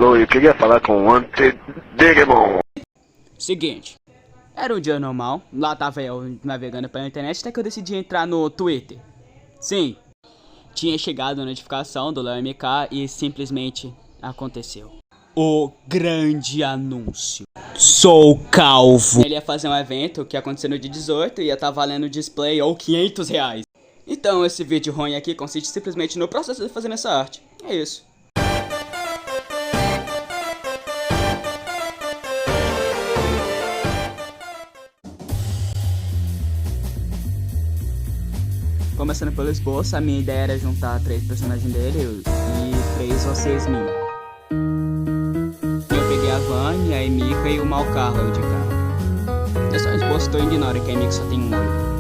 Alô, eu queria falar com o Antedemon. Seguinte, era um dia normal, lá tava eu navegando pela internet até que eu decidi entrar no Twitter. Sim, tinha chegado a notificação do Léo MK e simplesmente aconteceu. O grande anúncio. Sou calvo. Ele ia fazer um evento que ia acontecer no dia 18 e ia estar valendo display ou R$500. Então esse vídeo ruim aqui consiste simplesmente no processo de fazer essa arte. É isso. Começando pelo esboço, a minha ideia era juntar 3 personagens dele e 3 vocês minhas. Eu peguei a Vani, a Emika e o Malcarlo de cara. Esse é um esboço, então ignora que a Emika só tem um olho.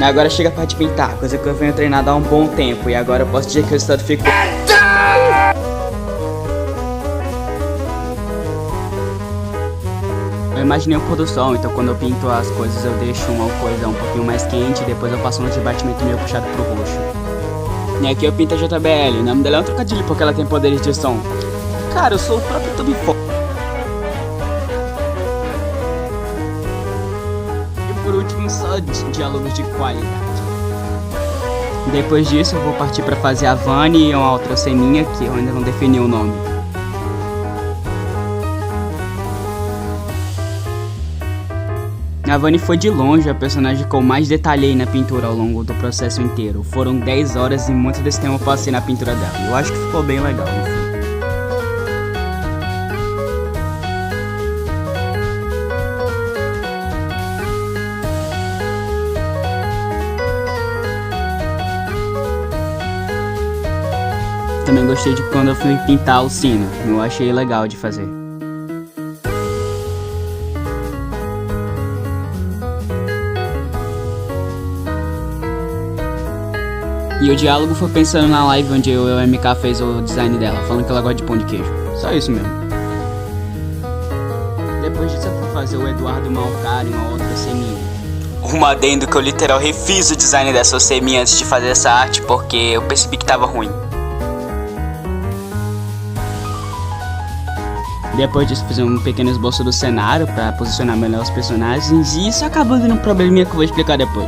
Agora chega a parte de pintar, coisa que eu venho treinando há um bom tempo. E agora eu posso dizer que o resultado ficou... Eu imaginei um pôr do sol, então quando eu pinto as coisas eu deixo uma coisa um pouquinho mais quente. E depois eu passo um de batimento meio puxado pro roxo. E aqui eu pinto a JBL, o nome dela é um trocadilho porque ela tem poderes de som. Cara, eu sou o próprio Tubifo. Por último, só diálogos de qualidade. Depois disso eu vou partir para fazer a Vani e uma outra ceninha que eu ainda não defini o nome. A Vani foi de longe a personagem que eu mais detalhei na pintura ao longo do processo inteiro. Foram 10 horas e muito desse tempo eu passei na pintura dela. Eu acho que ficou bem legal no fim. Também gostei de quando eu fui pintar o sino, eu achei legal de fazer. E o diálogo foi pensando na live onde o MK fez o design dela, falando que ela gosta de pão de queijo. Só isso mesmo. Depois disso eu fui fazer o Eduardo Malcar e uma outra seminha. Um adendo que eu literal refiz o design dessa seminha antes de fazer essa arte porque eu percebi que tava ruim. Depois disso fiz um pequeno esboço do cenário para posicionar melhor os personagens e isso acabou dando um probleminha que eu vou explicar depois.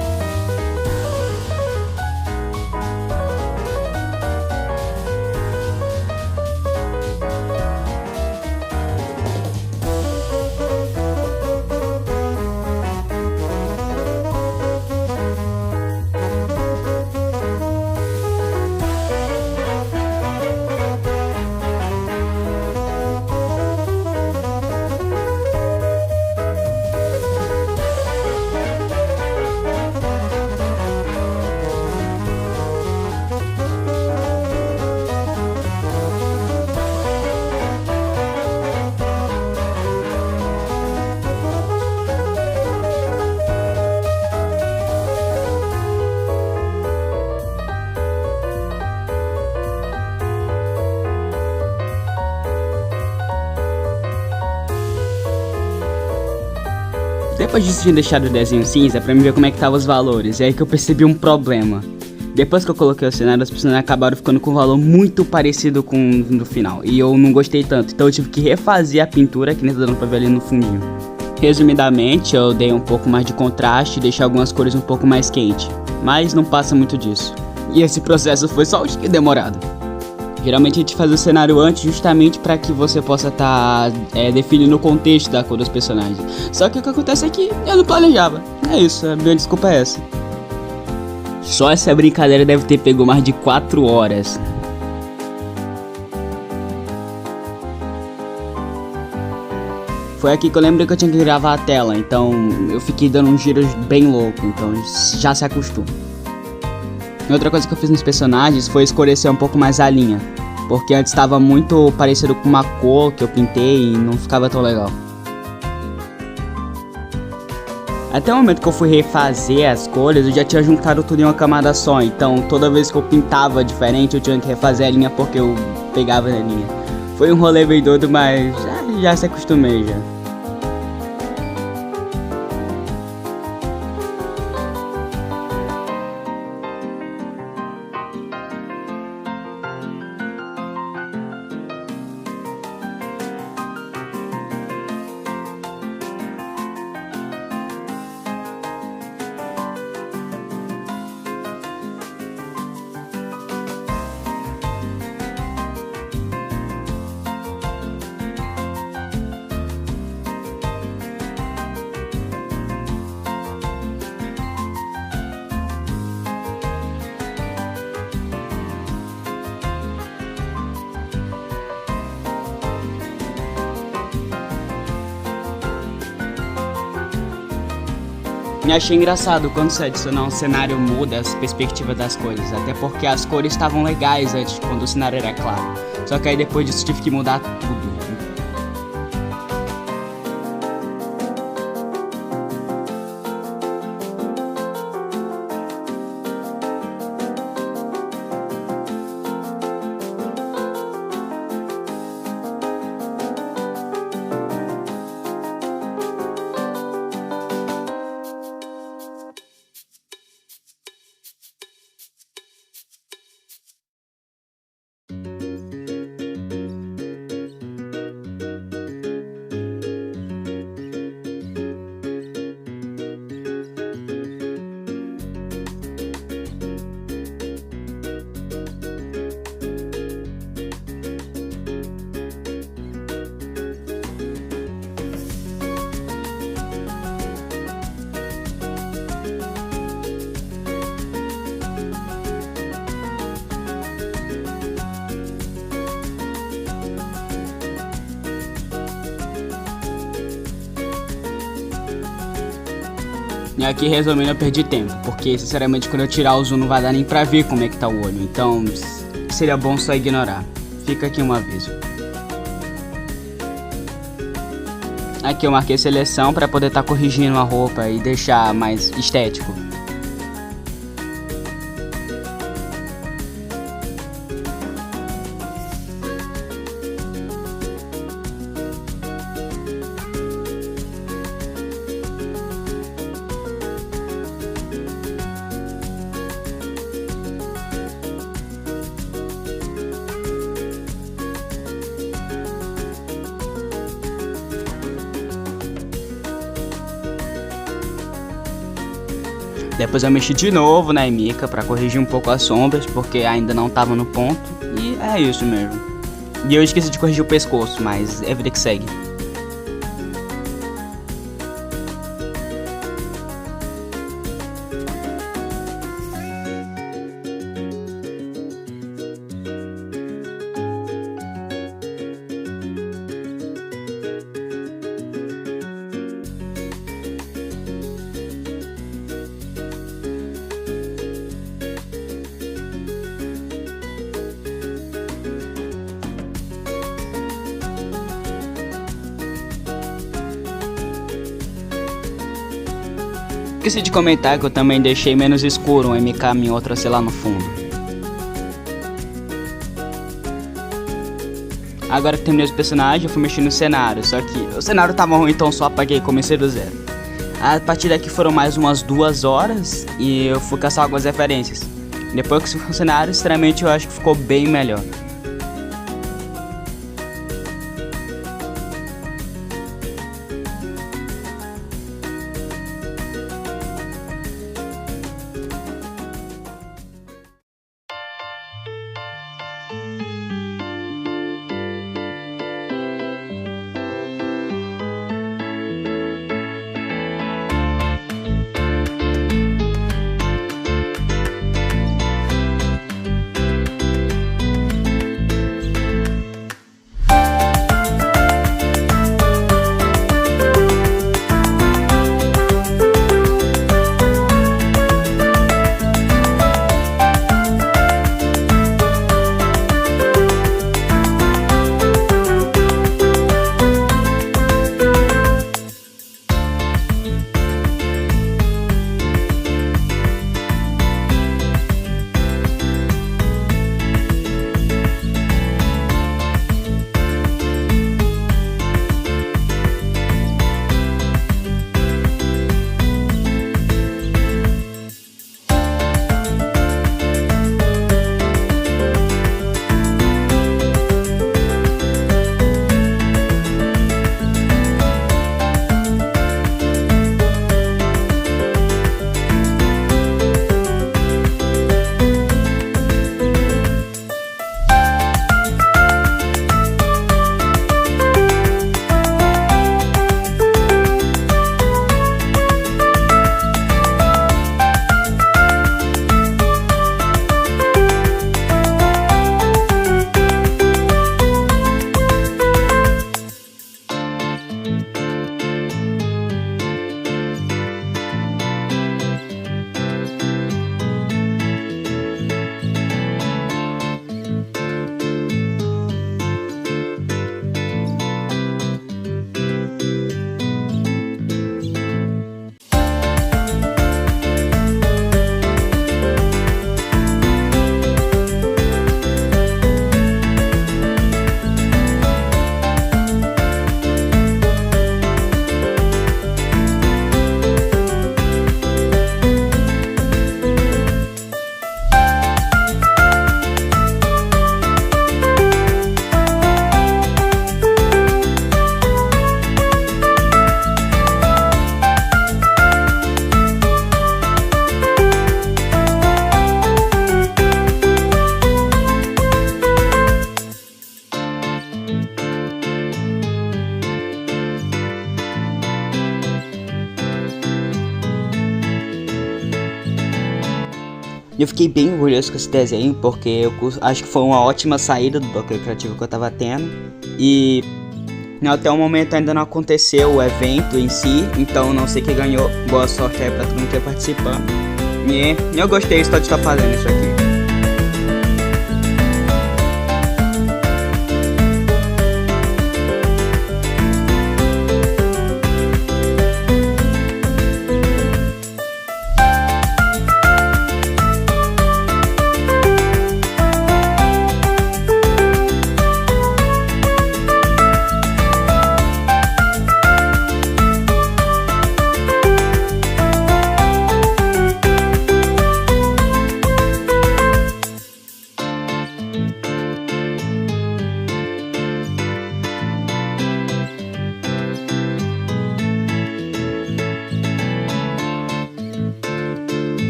Depois disso tinha deixado o desenho cinza pra me ver como é que tava os valores, e aí que eu percebi um problema. Depois que eu coloquei o cenário, as personagens acabaram ficando com um valor muito parecido com o do final, e eu não gostei tanto, então eu tive que refazer a pintura, que nem tá dando pra ver ali no fundinho. Resumidamente, eu dei um pouco mais de contraste e deixei algumas cores um pouco mais quente, mas não passa muito disso. E esse processo foi só demorado. Geralmente a gente faz o cenário antes justamente para que você possa estar definindo o contexto da cor dos personagens. Só que o que acontece é que eu não planejava. É isso, a minha desculpa é essa. Só essa brincadeira deve ter pego mais de 4 horas. Foi aqui que eu lembrei que eu tinha que gravar a tela, então eu fiquei dando uns giros bem loucos, então já se acostuma. E outra coisa que eu fiz nos personagens foi escurecer um pouco mais a linha, porque antes estava muito parecido com uma cor que eu pintei e não ficava tão legal. Até o momento que eu fui refazer as cores, eu já tinha juntado tudo em uma camada só, então toda vez que eu pintava diferente eu tinha que refazer a linha porque eu pegava a linha. Foi um rolê bem doido, mas já se acostumei já. E achei engraçado quando você adicionar um cenário muda as perspectivas das coisas, até porque as cores estavam legais antes, quando o cenário era claro. Só que aí depois disso tive que mudar tudo. E aqui, resumindo, eu perdi tempo, porque sinceramente quando eu tirar o zoom não vai dar nem pra ver como é que tá o olho, então seria bom só ignorar. Fica aqui um aviso. Aqui eu marquei seleção pra poder estar corrigindo a roupa e deixar mais estético. Depois eu mexi de novo na Emika pra corrigir um pouco as sombras, porque ainda não tava no ponto. E é isso mesmo. E eu esqueci de corrigir o pescoço, mas é vida que segue. Esqueci de comentar que eu também deixei menos escuro um MK em outra, sei lá, no fundo. Agora que terminei os personagens, eu fui mexer no cenário, só que o cenário tava ruim, então só apaguei e comecei do zero. A partir daqui foram mais umas 2 horas e eu fui caçar algumas referências. Depois que o cenário, sinceramente, eu acho que ficou bem melhor. E eu fiquei bem orgulhoso com esse desenho, porque eu acho que foi uma ótima saída do bloqueio criativo que eu tava tendo. E até o momento ainda não aconteceu o evento em si, então não sei quem ganhou. Boa sorte aí pra todo mundo que tá participando. E eu gostei só de estar fazendo isso aqui.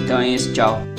Então é isso, tchau.